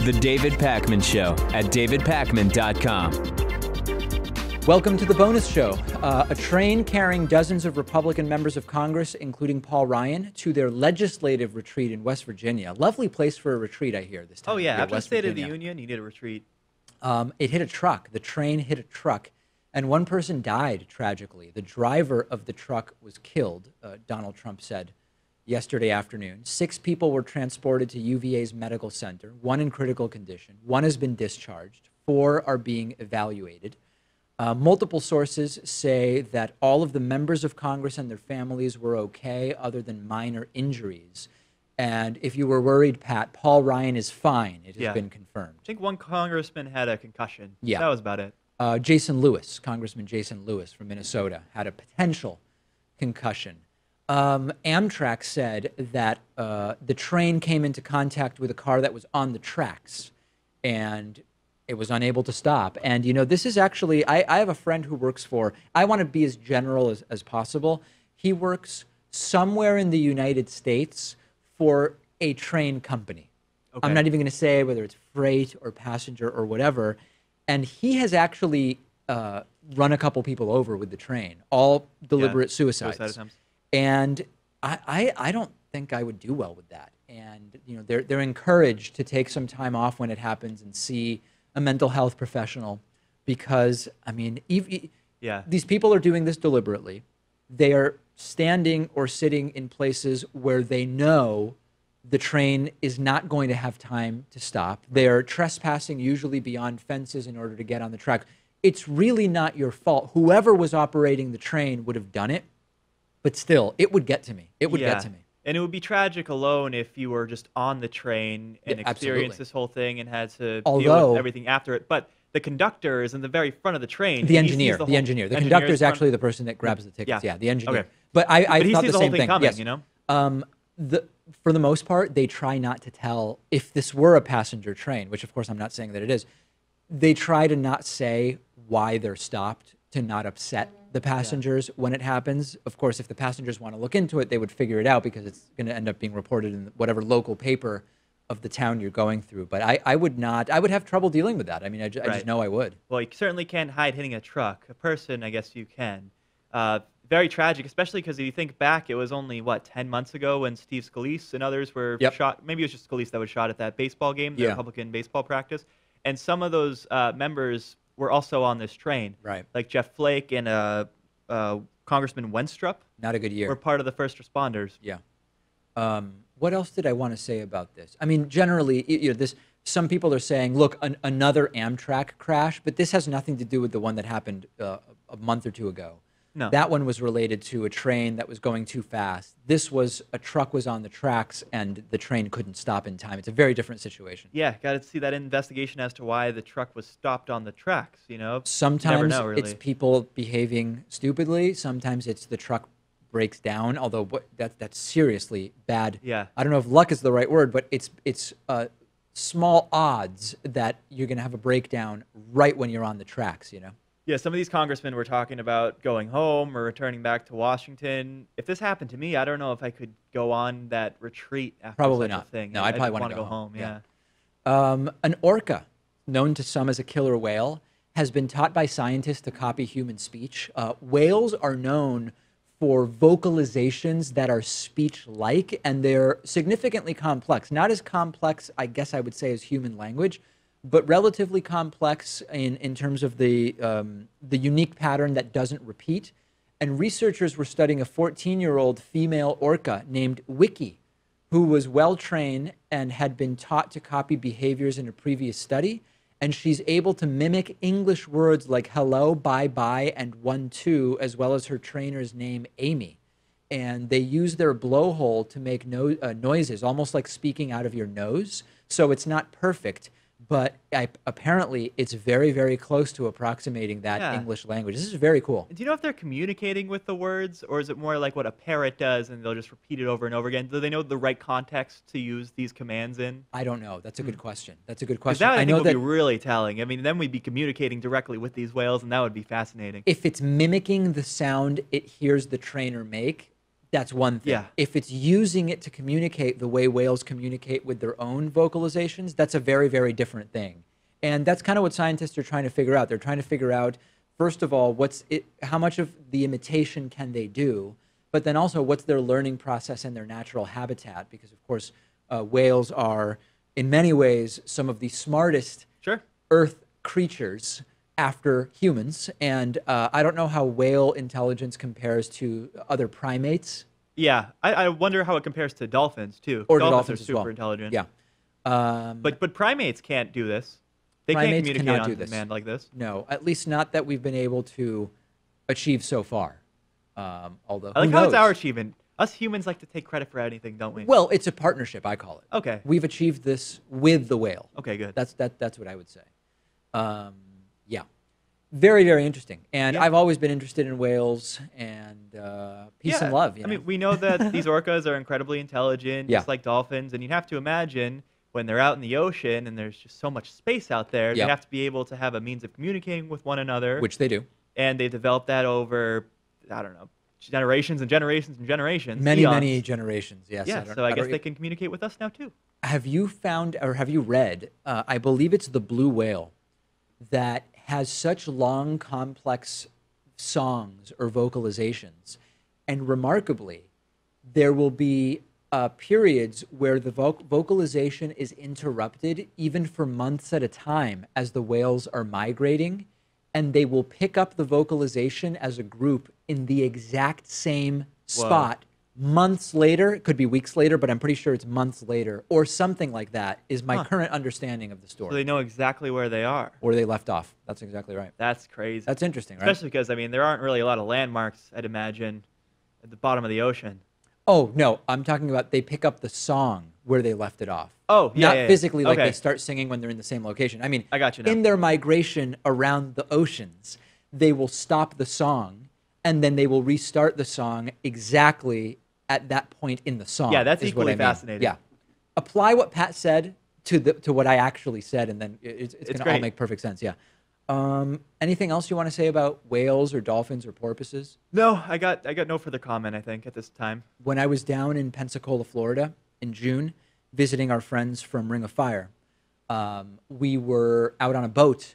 The David Pakman Show at davidpakman.com. Welcome to the bonus show. A train carrying dozens of Republican members of Congress, including Paul Ryan, to their legislative retreat in West Virginia. Lovely place for a retreat, I hear, this time. Oh, yeah. After After the State of the Union, you need a retreat. It hit a truck. The train hit a truck, and one person died, tragically. The driver of the truck was killed, Donald Trump said yesterday afternoon. 6 people were transported to UVA's medical center, 1 in critical condition. 1 has been discharged. 4 are being evaluated. Multiple sources say that all of the members of Congress and their families were okay, other than minor injuries. And if you were worried, Pat, Paul Ryan is fine. It has been confirmed. I think one congressman had a concussion. Yeah. That was about it. Congressman Jason Lewis from Minnesota, had a potential concussion. Amtrak said that the train came into contact with a car that was on the tracks, and it was unable to stop. And, you know, this is actually, I have a friend who works for, I want to be as general as possible. He works somewhere in the United States for a train company. Okay. I'm not even going to say whether it's freight or passenger or whatever. And he has actually run a couple people over with the train, all deliberate suicides. Suicide attempts. And I don't think I would do well with that. And, you know, they're encouraged to take some time off when it happens and see a mental health professional, because, I mean, these people are doing this deliberately. They are standing or sitting in places where they know the train is not going to have time to stop. They are trespassing, usually beyond fences, in order to get on the track. It's really not your fault. Whoever was operating the train would have done it, but still, it would get to me. It would get to me. And it would be tragic alone if you were just on the train and experienced this whole thing and had to deal with everything after it. But the conductor is in the very front of the train. The engineer. The conductor is actually the person that grabs the tickets. Yeah, the engineer. Okay. But I thought the same thing. Coming, yes. You know? For the most part, they try not to tell, if this were a passenger train, which of course I'm not saying that it is, they try to not say why they're stopped, to not upset the passengers when it happens. Of course, if the passengers want to look into it, they would figure it out, because it's going to end up being reported in whatever local paper of the town you're going through. But I would not. I would have trouble dealing with that. I mean, I just know I would. Well, you certainly can't hide hitting a truck. A person, I guess you can. Very tragic, especially because if you think back, it was only, 10 months ago when Steve Scalise and others were shot. Maybe it was just Scalise that was shot at that baseball game, the Republican baseball practice. And some of those members were also on this train. Right. Like Jeff Flake and Congressman Wenstrup. Not a good year. Were part of the first responders. Yeah. What else did I want to say about this? I mean, generally, some people are saying, look, another Amtrak crash, but this has nothing to do with the one that happened a month or 2 ago. No. That one was related to a train that was going too fast. This was a truck was on the tracks and the train couldn't stop in time. It's a very different situation. Yeah, got to see that investigation as to why the truck was stopped on the tracks, you know? Sometimes really. It's people behaving stupidly. Sometimes it's the truck breaks down, although that's seriously bad. Yeah. I don't know if luck is the right word, but it's small odds that you're going to have a breakdown right when you're on the tracks, you know? Yeah, some of these congressmen were talking about going home or returning back to Washington. If this happened to me, I don't know if I could go on that retreat after probably such not. a thing. No, I'd probably want to go home. Yeah. An orca, known to some as a killer whale, has been taught by scientists to copy human speech. Whales are known for vocalizations that are speech-like, and they're significantly complex. Not as complex, I guess I would say, as human language, but relatively complex in terms of the unique pattern that doesn't repeat. And researchers were studying a 14-year-old female orca named Wiki, who was well-trained and had been taught to copy behaviors in a previous study. And she's able to mimic English words like hello, bye-bye, and 1-2, as well as her trainer's name, Amy. And they use their blowhole to make noises, almost like speaking out of your nose. So it's not perfect, but apparently it's very, very close to approximating that English language. This is very cool. Do you know if they're communicating with the words, or is it more like what a parrot does and they'll just repeat it over and over again? Do they know the right context to use these commands in? I don't know. That's a good question. That's a good question. That I think would be really telling. I mean, then we'd be communicating directly with these whales, and that would be fascinating. If it's mimicking the sound it hears the trainer make, That's one thing. Yeah. If it's using it to communicate the way whales communicate with their own vocalizations, that's a very, very different thing. And that's kind of what scientists are trying to figure out. They're trying to figure out, first of all, how much of the imitation can they do, but then also what's their learning process in their natural habitat? Because of course, whales are in many ways some of the smartest Earth creatures after humans. And I don't know how whale intelligence compares to other primates. Yeah, I wonder how it compares to dolphins too. Or dolphins are super well. intelligent. Yeah. But primates can't do this. They can't primates communicate cannot on do this. demand like this. No, at least not that we've been able to achieve so far. Although I like who how knows? it's our achievement. Us humans like to take credit for anything, don't we? Well, it's a partnership, I call it. Okay. We've achieved this with the whale. Okay, good. That's what I would say. Yeah. Very, very interesting. And I've always been interested in whales and peace and love. I mean, we know that these orcas are incredibly intelligent, just like dolphins. And you have to imagine when they're out in the ocean and there's just so much space out there, they have to be able to have a means of communicating with one another. Which they do. And they developed that over, I don't know, generations and generations and generations. Many, many generations, yes. Yeah, so I guess they can communicate with us now, too. Have you found, or have you read, I believe it's the blue whale, that has such long, complex songs or vocalizations. And remarkably, there will be periods where the vocalization is interrupted even for months at a time as the whales are migrating, and they will pick up the vocalization as a group in the exact same spot months later. It could be weeks later, but I'm pretty sure it's months later or something like that is my current understanding of the story. So they know exactly where they are. Or they left off. That's exactly right. That's crazy. That's interesting, right? Especially because, I mean, there aren't really a lot of landmarks, I'd imagine, at the bottom of the ocean. Oh, no. I'm talking about they pick up the song where they left it off. Oh, yeah. Not physically like okay. they start singing when they're in the same location. I mean, I got you now. In their migration around the oceans, they will stop the song and then they will restart the song exactly at that point in the song. Yeah, that's is equally what I mean. fascinating. Yeah. Apply what Pat said to what I actually said, and then it's going to all make perfect sense. Yeah. Anything else you want to say about whales or dolphins or porpoises? No, I got no further comment, I think, at this time. When I was down in Pensacola, Florida in June, visiting our friends from Ring of Fire, we were out on a boat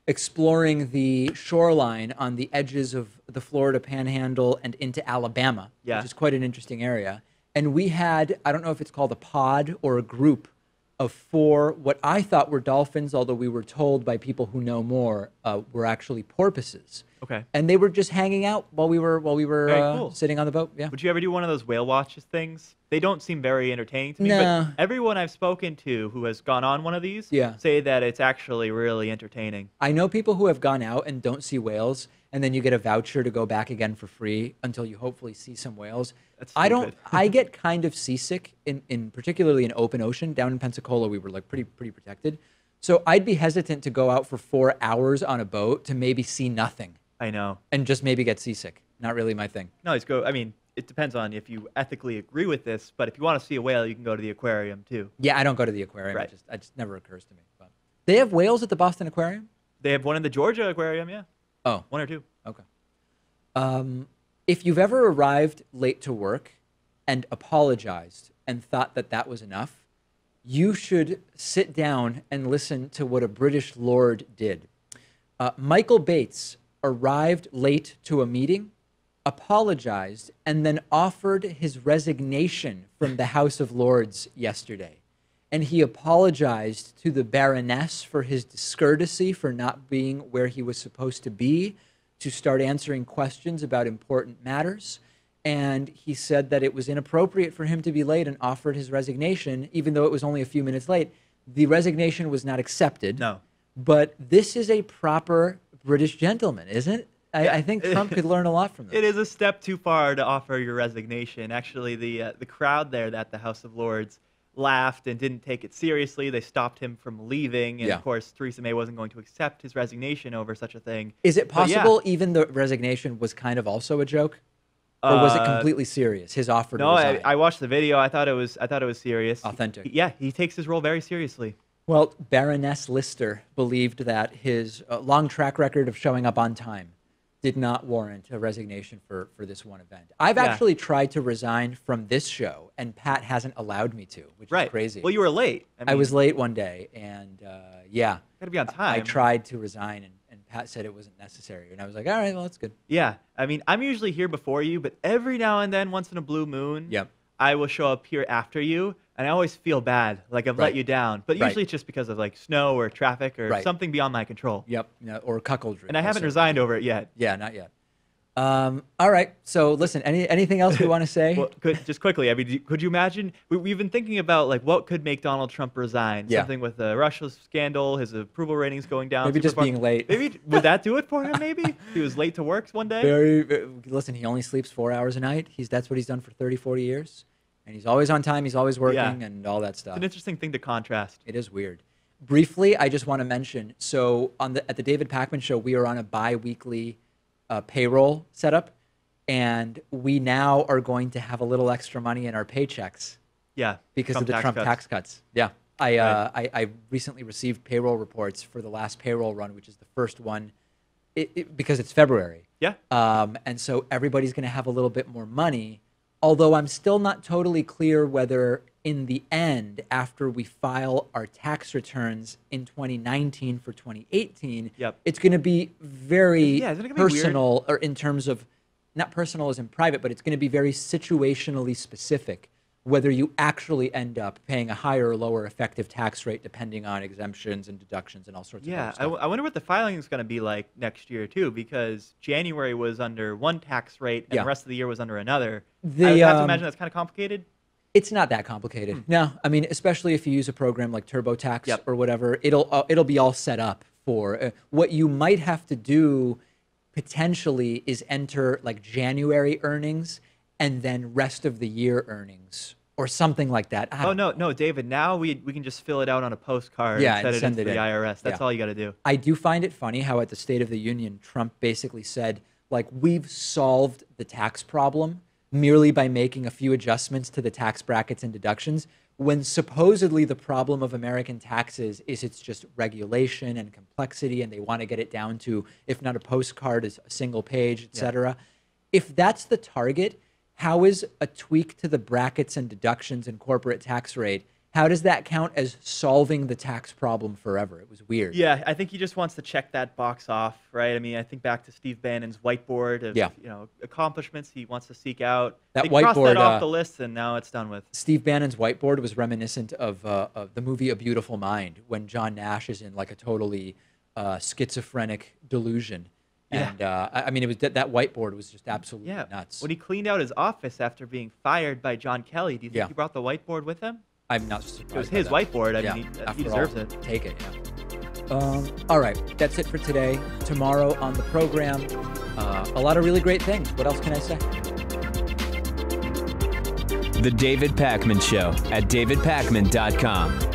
exploring the shoreline on the edges of the Florida Panhandle and into Alabama, which is quite an interesting area. And we had, I don't know if it's called a pod or a group of 4 what I thought were dolphins, although we were told by people who know more were actually porpoises. Okay. And they were just hanging out while we were cool. sitting on the boat. Yeah. Would you ever do one of those whale watches things? They don't seem very entertaining to me, No. but everyone I've spoken to who has gone on one of these say that it's actually really entertaining. I know people who have gone out and don't see whales, and then you get a voucher to go back again for free until you hopefully see some whales. That's I don't. stupid. I get kind of seasick in particularly in open ocean. Down in Pensacola, we were like pretty protected, so I'd be hesitant to go out for 4 hours on a boat to maybe see nothing. I know. And just maybe get seasick. Not really my thing. No, I mean, it depends on if you ethically agree with this, but if you want to see a whale, you can go to the aquarium too. Yeah, I don't go to the aquarium. Right. It just never occurs to me. But they have whales at the Boston Aquarium? They have one in the Georgia aquarium, yeah. Oh. 1 or 2. Okay. If you've ever arrived late to work and apologized and thought that that was enough, you should sit down and listen to what a British lord did. Michael Bates arrived late to a meeting, apologized, and then offered his resignation from the House of Lords yesterday. And he apologized to the Baroness for his discourtesy for not being where he was supposed to be to start answering questions about important matters. And he said that it was inappropriate for him to be late and offered his resignation, even though it was only a few minutes late. The resignation was not accepted. No. But this is a proper British gentleman, isn't it? I think Trump could learn a lot from this. It is a step too far to offer your resignation. Actually, the crowd there at the House of Lords laughed and didn't take it seriously. They stopped him from leaving. And, of course, Theresa May wasn't going to accept his resignation over such a thing. Is it possible even the resignation was kind of also a joke? Or was it completely serious, his offer to resign? No, I watched the video. I thought it was serious. Authentic. Yeah, he takes his role very seriously. Well, Baroness Lister believed that his long track record of showing up on time did not warrant a resignation for this one event. I've actually tried to resign from this show, and Pat hasn't allowed me to, which is crazy. Well, you were late. I was late one day, and yeah. Got to be on time. I tried to resign, and Pat said it wasn't necessary. And I was like, all right, well, that's good. Yeah. I mean, I'm usually here before you, but every now and then, once in a blue moon, I will show up here after you, and I always feel bad, like I've let you down. But usually it's just because of like snow or traffic or something beyond my control. Yep, or cuckoldry. And I haven't resigned over it yet. Yeah, not yet. All right. So listen, anything else we want to say? Well, just quickly, I mean, could you imagine? We've been thinking about like what could make Donald Trump resign. Something with the Russia scandal, his approval ratings going down. Maybe just being late. Maybe would that do it for him? Maybe he was late to work one day. Listen, he only sleeps 4 hours a night. That's what he's done for 30, 40 years. And he's always on time, he's always working, and all that stuff. It's an interesting thing to contrast. It is weird. Briefly, I just want to mention, so at the David Pakman Show, we are on a bi-weekly payroll setup, and we now are going to have a little extra money in our paychecks. Yeah. Because of the Trump tax cuts. Yeah. I recently received payroll reports for the last payroll run, which is the first one, because it's February. Yeah. And so everybody's going to have a little bit more money. Although I'm still not totally clear whether in the end, after we file our tax returns in 2019 for 2018, it's going to be very personal, or in terms of, not personal as in private, but it's going to be very situationally specific, whether you actually end up paying a higher or lower effective tax rate depending on exemptions and deductions and all sorts of other stuff. I wonder what the filing is going to be like next year, too, because January was under one tax rate and the rest of the year was under another. I have to imagine that's kind of complicated. It's not that complicated. No, I mean, especially if you use a program like TurboTax or whatever, it'll be all set up for what you might have to do potentially is enter like January earnings and then rest of the year earnings or something like that. No, David, now we can just fill it out on a postcard and send it to the IRS. That's all you got to do. I do find it funny how at the State of the Union, Trump basically said, like, we've solved the tax problem merely by making a few adjustments to the tax brackets and deductions, when supposedly the problem of American taxes is it's just regulation and complexity, and they want to get it down to, if not a postcard, is a single page, etc. If that's the target, how is a tweak to the brackets and deductions and corporate tax rate, how does that count as solving the tax problem forever? It was weird. Yeah, I think he just wants to check that box off, right? I mean, I think back to Steve Bannon's whiteboard of accomplishments he wants to seek out. They crossed that off the list, and now it's done with. Steve Bannon's whiteboard was reminiscent of the movie A Beautiful Mind, when John Nash is in like a totally schizophrenic delusion. And I mean, that whiteboard was just absolutely nuts. When he cleaned out his office after being fired by John Kelly, do you think he brought the whiteboard with him? I'm not surprised. It was his whiteboard. I mean, he deserves it. Take it. All right, that's it for today. Tomorrow on the program, a lot of really great things. What else can I say? The David Pakman Show at davidpakman.com.